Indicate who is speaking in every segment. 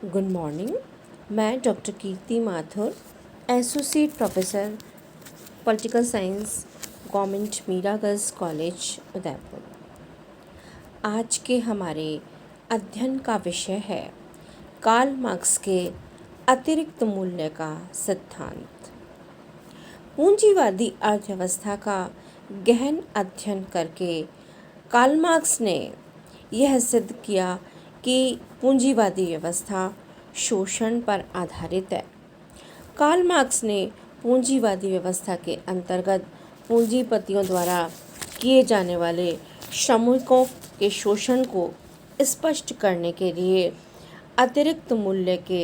Speaker 1: Good morning. मैं doctor Kirti Mathur, associate professor political science, government Meera girls college Udaipur. आज के हमारे अध्ययन का विषय है कार्ल मार्क्स के अतिरिक्त मूल्य का सिद्धांत। पूंजीवादी अर्थव्यवस्था का गहन अध्ययन करके कार्ल मार्क्स ने यह सिद्ध किया कि पूंजीवादी व्यवस्था शोषण पर आधारित है। कार्ल मार्क्स ने पूंजीवादी व्यवस्था के अंतर्गत पूंजीपतियों द्वारा किए जाने वाले श्रमिकों के शोषण को स्पष्ट करने के लिए अतिरिक्त मूल्य के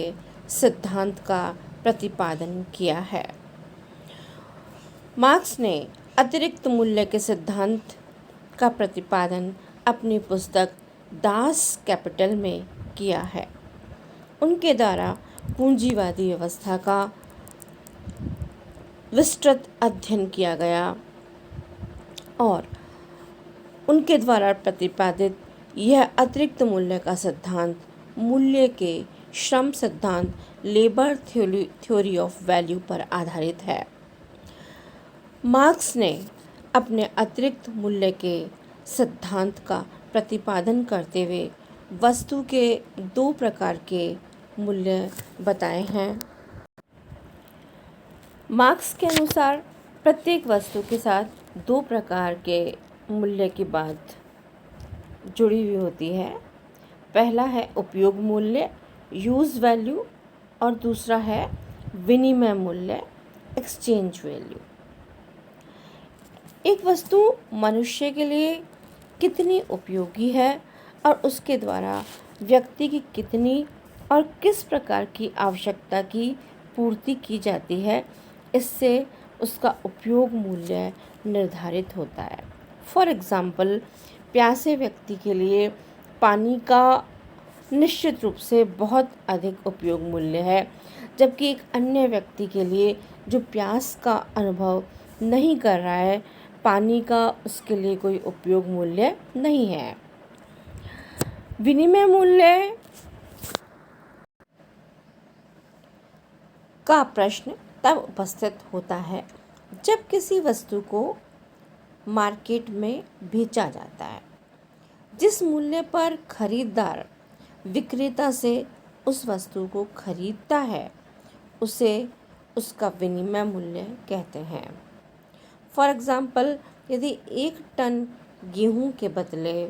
Speaker 1: सिद्धांत का प्रतिपादन किया है। मार्क्स ने अतिरिक्त मूल्य के सिद्धांत का प्रतिपादन अपनी पुस्तक दास कैपिटल में किया है। उनके द्वारा पूंजीवादी व्यवस्था का विस्तृत अध्ययन किया गया और उनके द्वारा प्रतिपादित यह अतिरिक्त मूल्य का सिद्धांत मूल्य के श्रम सिद्धांत लेबर थ्योरी ऑफ वैल्यू पर आधारित है। मार्क्स ने अपने अतिरिक्त मूल्य के सिद्धांत का प्रतिपादन करते हुए वस्तु के दो प्रकार के मूल्य बताए हैं। मार्क्स के अनुसार प्रत्येक वस्तु के साथ दो प्रकार के मूल्य की बात जुड़ी हुई होती है। पहला है उपयोग मूल्य, यूज वैल्यू, और दूसरा है विनिमय मूल्य, एक्सचेंज वैल्यू। एक वस्तु मनुष्य के लिए कितनी उपयोगी है और उसके द्वारा व्यक्ति की कितनी और किस प्रकार की आवश्यकता की पूर्ति की जाती है, इससे उसका उपयोग मूल्य निर्धारित होता है। फॉर एग्ज़ाम्पल, प्यासे व्यक्ति के लिए पानी का निश्चित रूप से बहुत अधिक उपयोग मूल्य है, जबकि एक अन्य व्यक्ति के लिए जो प्यास का अनुभव नहीं कर रहा है, पानी का उसके लिए कोई उपयोग मूल्य नहीं है। विनिमय मूल्य का प्रश्न तब उपस्थित होता है जब किसी वस्तु को मार्केट में बेचा जाता है। जिस मूल्य पर खरीदार विक्रेता से उस वस्तु को खरीदता है, उसे उसका विनिमय मूल्य कहते हैं। फॉर एग्ज़ाम्पल, यदि 1 टन गेहूं के बदले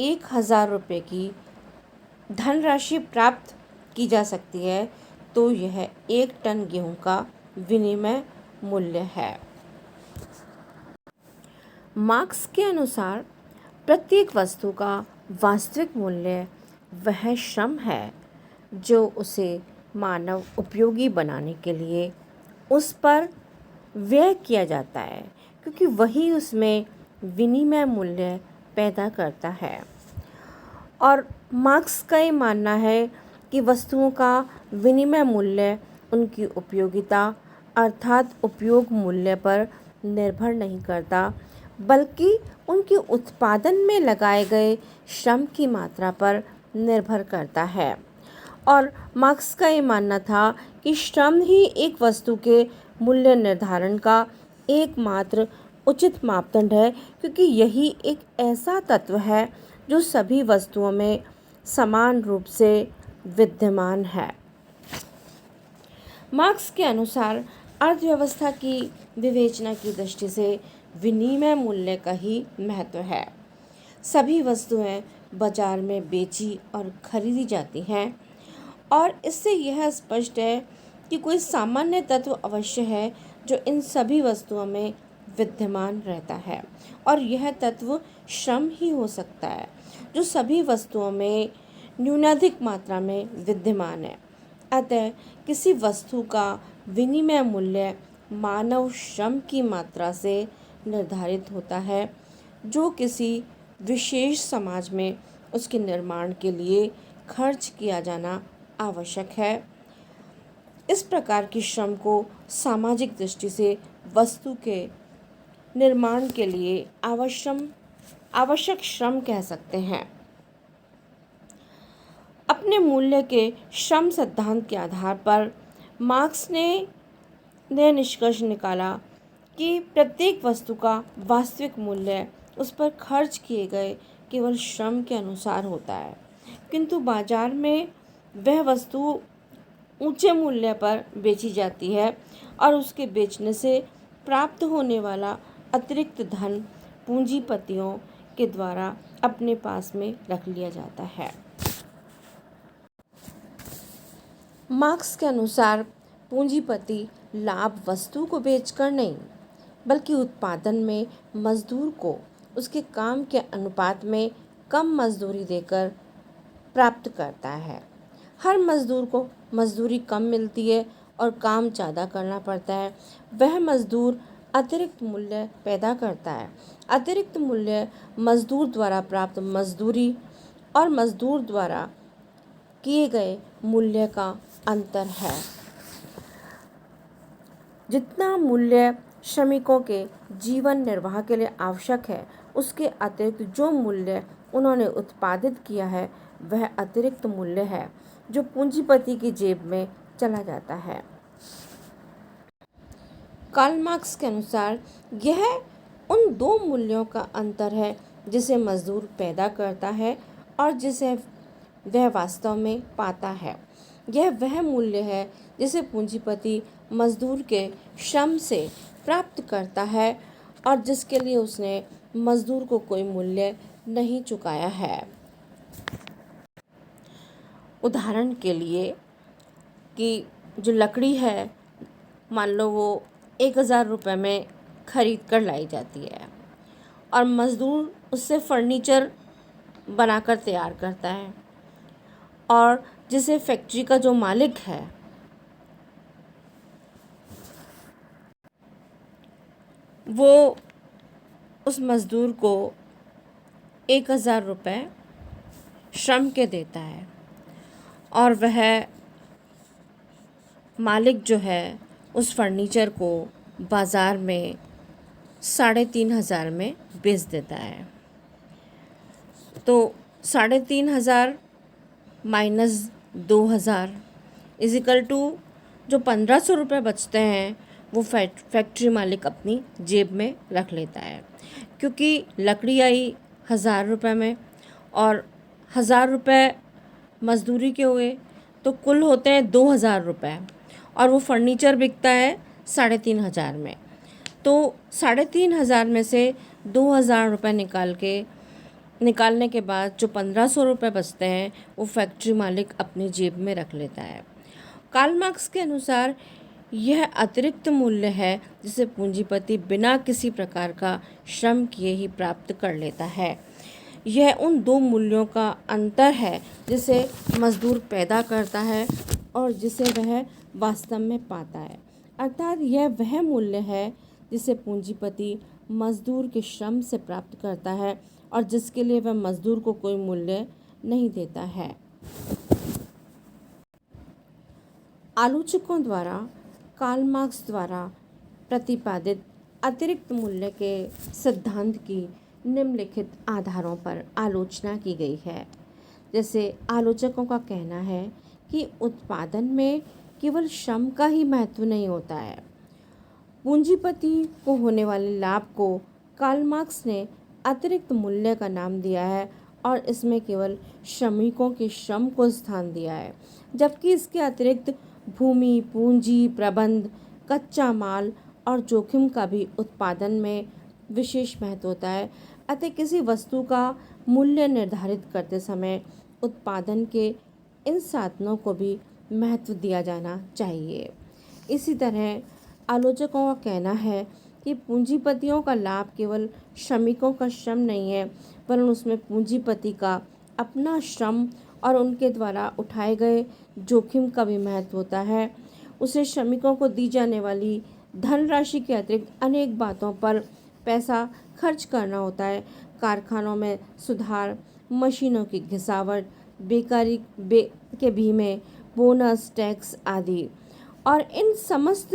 Speaker 1: 1000 रुपये की धनराशि प्राप्त की जा सकती है, तो यह 1 टन गेहूं का विनिमय मूल्य है। मार्क्स के अनुसार प्रत्येक वस्तु का वास्तविक मूल्य वह श्रम है जो उसे मानव उपयोगी बनाने के लिए उस पर व्यय किया जाता है, क्योंकि वही उसमें विनिमय मूल्य पैदा करता है। और मार्क्स का ये मानना है कि वस्तुओं का विनिमय मूल्य उनकी उपयोगिता अर्थात उपयोग मूल्य पर निर्भर नहीं करता, बल्कि उनके उत्पादन में लगाए गए श्रम की मात्रा पर निर्भर करता है। और मार्क्स का ये मानना था कि श्रम ही एक वस्तु के मूल्य निर्धारण का एकमात्र उचित मापदंड है, क्योंकि यही एक ऐसा तत्व है जो सभी वस्तुओं में समान रूप से विद्यमान है। मार्क्स के अनुसार अर्थव्यवस्था की विवेचना की दृष्टि से विनिमय मूल्य का ही महत्व है। सभी वस्तुएं बाजार में बेची और खरीदी जाती हैं, और इससे यह स्पष्ट है कि कोई सामान्य तत्व अवश्य है जो इन सभी वस्तुओं में विद्यमान रहता है, और यह तत्व श्रम ही हो सकता है जो सभी वस्तुओं में न्यूनाधिक मात्रा में विद्यमान है। अतः किसी वस्तु का विनिमय मूल्य मानव श्रम की मात्रा से निर्धारित होता है जो किसी विशेष समाज में उसके निर्माण के लिए खर्च किया जाना आवश्यक है। इस प्रकार की श्रम को सामाजिक दृष्टि से वस्तु के निर्माण के लिए आवश्यक श्रम कह सकते हैं। अब अपने मूल्य के श्रम सिद्धांत के आधार पर मार्क्स ने निष्कर्ष निकाला कि प्रत्येक वस्तु का वास्तविक मूल्य उस पर खर्च किए गए केवल श्रम के अनुसार होता है, किंतु बाजार में वह वस्तु ऊंचे मूल्य पर बेची जाती है और उसके बेचने से प्राप्त होने वाला अतिरिक्त धन पूंजीपतियों के द्वारा अपने पास में रख लिया जाता है। मार्क्स के अनुसार पूंजीपति लाभ वस्तु को बेचकर नहीं, बल्कि उत्पादन में मजदूर को उसके काम के अनुपात में कम मजदूरी देकर प्राप्त करता है। हर मजदूर को मजदूरी कम मिलती है और काम ज़्यादा करना पड़ता है। वह मजदूर अतिरिक्त मूल्य पैदा करता है। अतिरिक्त मूल्य मजदूर द्वारा प्राप्त मजदूरी और मजदूर द्वारा किए गए मूल्य का अंतर है। जितना मूल्य श्रमिकों के जीवन निर्वाह के लिए आवश्यक है, उसके अतिरिक्त जो मूल्य उन्होंने उत्पादित किया है वह अतिरिक्त मूल्य है जो पूंजीपति की जेब में चला जाता है। कार्ल मार्क्स के अनुसार यह उन दो मूल्यों का अंतर है जिसे मजदूर पैदा करता है और जिसे वह वास्तव में पाता है। यह वह मूल्य है जिसे पूंजीपति मजदूर के श्रम से प्राप्त करता है और जिसके लिए उसने मजदूर को कोई मूल्य नहीं चुकाया है। उदाहरण के लिए कि जो लकड़ी है, मान लो वो 1000 रुपये में खरीद कर लाई जाती है और मज़दूर उससे फर्नीचर बनाकर तैयार करता है, और जिसे फैक्ट्री का जो मालिक है वो उस मज़दूर को 1000 रुपये श्रम के देता है और वह मालिक जो है उस फर्नीचर को बाज़ार में 3500 में बेच देता है। तो 3500 माइनस 2000 इजिकल टू जो 1500 रुपये बचते हैं वो फैक्ट्री मालिक अपनी जेब में रख लेता है, क्योंकि लकड़ी आई 1000 रुपये में और 1000 रुपये मजदूरी के हुए तो कुल होते हैं 2000 रुपये, और वो फर्नीचर बिकता है 3500 में। तो 3500 में से 2000 रुपये निकालने के बाद जो 1500 रुपये बचते हैं वो फैक्ट्री मालिक अपनी जेब में रख लेता है। कार्ल मार्क्स के अनुसार यह अतिरिक्त मूल्य है जिसे पूंजीपति बिना किसी प्रकार का श्रम किए ही प्राप्त कर लेता है। यह उन दो मूल्यों का अंतर है जिसे मजदूर पैदा करता है और जिसे वह वास्तव में पाता है। अर्थात यह वह मूल्य है जिसे पूंजीपति मजदूर के श्रम से प्राप्त करता है और जिसके लिए वह मजदूर को कोई मूल्य नहीं देता है। आलोचकों द्वारा कार्ल मार्क्स द्वारा प्रतिपादित अतिरिक्त मूल्य के सिद्धांत की निम्नलिखित आधारों पर आलोचना की गई है। जैसे आलोचकों का कहना है कि उत्पादन में केवल श्रम का ही महत्व नहीं होता है। पूंजीपति को होने वाले लाभ को कार्ल मार्क्स ने अतिरिक्त मूल्य का नाम दिया है और इसमें केवल श्रमिकों के श्रम को स्थान दिया है, जबकि इसके अतिरिक्त भूमि, पूंजी, प्रबंध, कच्चा माल और जोखिम का भी उत्पादन में विशेष महत्व होता है। अतः किसी वस्तु का मूल्य निर्धारित करते समय उत्पादन के इन साधनों को भी महत्व दिया जाना चाहिए। इसी तरह आलोचकों का कहना है कि पूंजीपतियों का लाभ केवल श्रमिकों का श्रम नहीं है, वरन उसमें पूंजीपति का अपना श्रम और उनके द्वारा उठाए गए जोखिम का भी महत्व होता है। उसे श्रमिकों को दी जाने वाली धनराशि के अतिरिक्त अनेक बातों पर पैसा खर्च करना होता है। कारखानों में सुधार, मशीनों की घिसावट, बेकारी के बीमे, बोनस, टैक्स आदि, और इन समस्त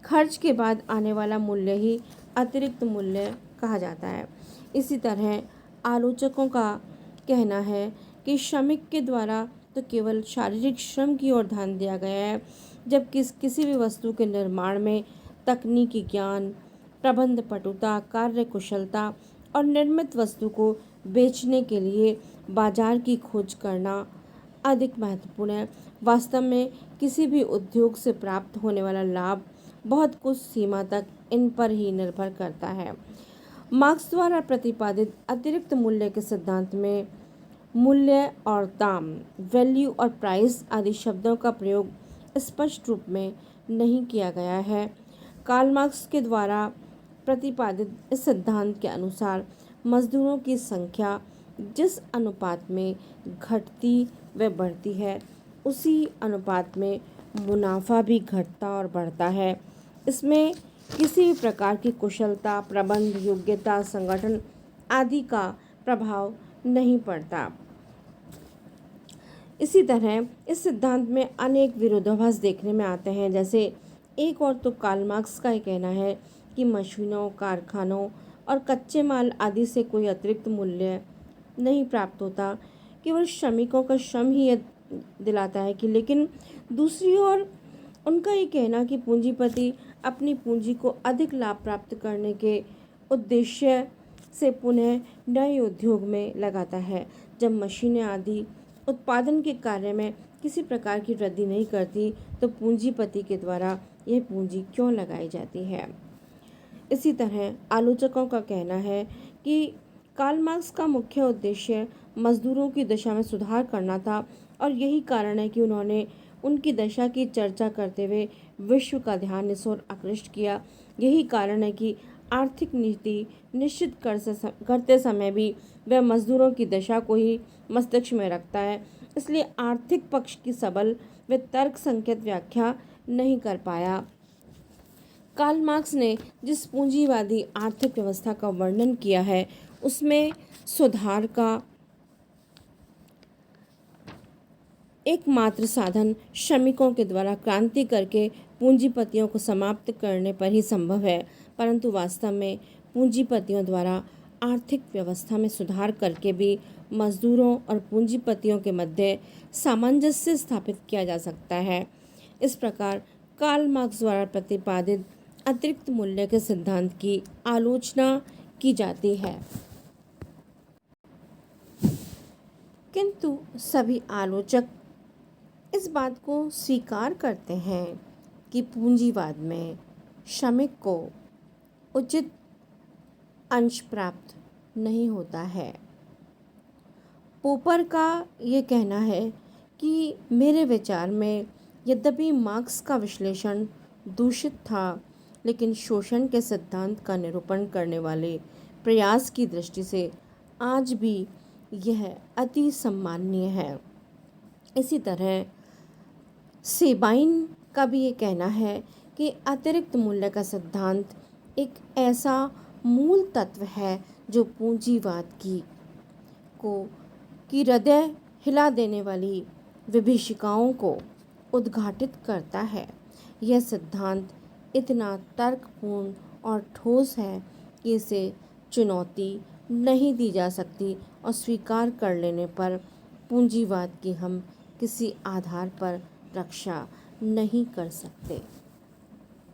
Speaker 1: खर्च के बाद आने वाला मूल्य ही अतिरिक्त मूल्य कहा जाता है। इसी तरह आलोचकों का कहना है कि श्रमिक के द्वारा तो केवल शारीरिक श्रम की ओर ध्यान दिया गया है, जबकि किसी भी वस्तु के निर्माण में तकनीकी ज्ञान, प्रबंध पटुता, कार्य कुशलता और निर्मित वस्तु को बेचने के लिए बाजार की खोज करना अधिक महत्वपूर्ण है। वास्तव में किसी भी उद्योग से प्राप्त होने वाला लाभ बहुत कुछ सीमा तक इन पर ही निर्भर करता है। मार्क्स द्वारा प्रतिपादित अतिरिक्त मूल्य के सिद्धांत में मूल्य और दाम, वैल्यू और प्राइस आदि शब्दों का प्रयोग स्पष्ट रूप में नहीं किया गया है। कार्ल मार्क्स के द्वारा प्रतिपादित इस सिद्धांत के अनुसार मजदूरों की संख्या जिस अनुपात में घटती व बढ़ती है, उसी अनुपात में मुनाफा भी घटता और बढ़ता है। इसमें किसी भी प्रकार की कुशलता, प्रबंध, योग्यता, संगठन आदि का प्रभाव नहीं पड़ता। इसी तरह इस सिद्धांत में अनेक विरोधाभास देखने में आते हैं। जैसे एक और तो कार्ल मार्क्स का ये कहना है कि मशीनों, कारखानों और कच्चे माल आदि से कोई अतिरिक्त मूल्य नहीं प्राप्त होता, केवल श्रमिकों का श्रम ही यह दिलाता है कि लेकिन दूसरी ओर उनका ये कहना कि पूंजीपति अपनी पूंजी को अधिक लाभ प्राप्त करने के उद्देश्य से पुनः नए उद्योग में लगाता है। जब मशीनें आदि उत्पादन के कार्य में किसी प्रकार की वृद्धि नहीं करती, तो पूंजीपति के द्वारा यह पूंजी क्यों लगाई जाती है। इसी तरह आलोचकों का कहना है कि कार्ल मार्क्स का मुख्य उद्देश्य मजदूरों की दशा में सुधार करना था और यही कारण है कि उन्होंने उनकी दशा की चर्चा करते हुए विश्व का ध्यान इस ओर आकृष्ट किया। यही कारण है कि आर्थिक नीति निश्चित करते समय भी वह मजदूरों की दशा को ही मस्तिष्क में रखता है। इसलिए आर्थिक पक्ष की सबल व तर्क संकेत व्याख्या नहीं कर पाया। कार्ल मार्क्स ने जिस पूंजीवादी आर्थिक व्यवस्था का वर्णन किया है, उसमें सुधार का एकमात्र साधन श्रमिकों के द्वारा क्रांति करके पूंजीपतियों को समाप्त करने पर ही संभव है, परंतु वास्तव में पूंजीपतियों द्वारा आर्थिक व्यवस्था में सुधार करके भी मजदूरों और पूंजीपतियों के मध्य सामंजस्य स्थापित किया जा सकता है। इस प्रकार कार्ल मार्क्स द्वारा प्रतिपादित अतिरिक्त मूल्य के सिद्धांत की आलोचना की जाती है, किंतु सभी आलोचक इस बात को स्वीकार करते हैं कि पूंजीवाद में श्रमिक को उचित अंश प्राप्त नहीं होता है। पोपर का ये कहना है कि मेरे विचार में यद्यपि मार्क्स का विश्लेषण दूषित था, लेकिन शोषण के सिद्धांत का निरूपण करने वाले प्रयास की दृष्टि से आज भी यह अति सम्माननीय है। इसी तरह सेबाइन का भी ये कहना है कि अतिरिक्त मूल्य का सिद्धांत एक ऐसा मूल तत्व है जो पूंजीवाद की हृदय हिला देने वाली विभीषिकाओं को उद्घाटित करता है। यह सिद्धांत इतना तर्कपूर्ण और ठोस है कि इसे चुनौती नहीं दी जा सकती और स्वीकार कर लेने पर पूंजीवाद की हम किसी आधार पर रक्षा नहीं कर सकते।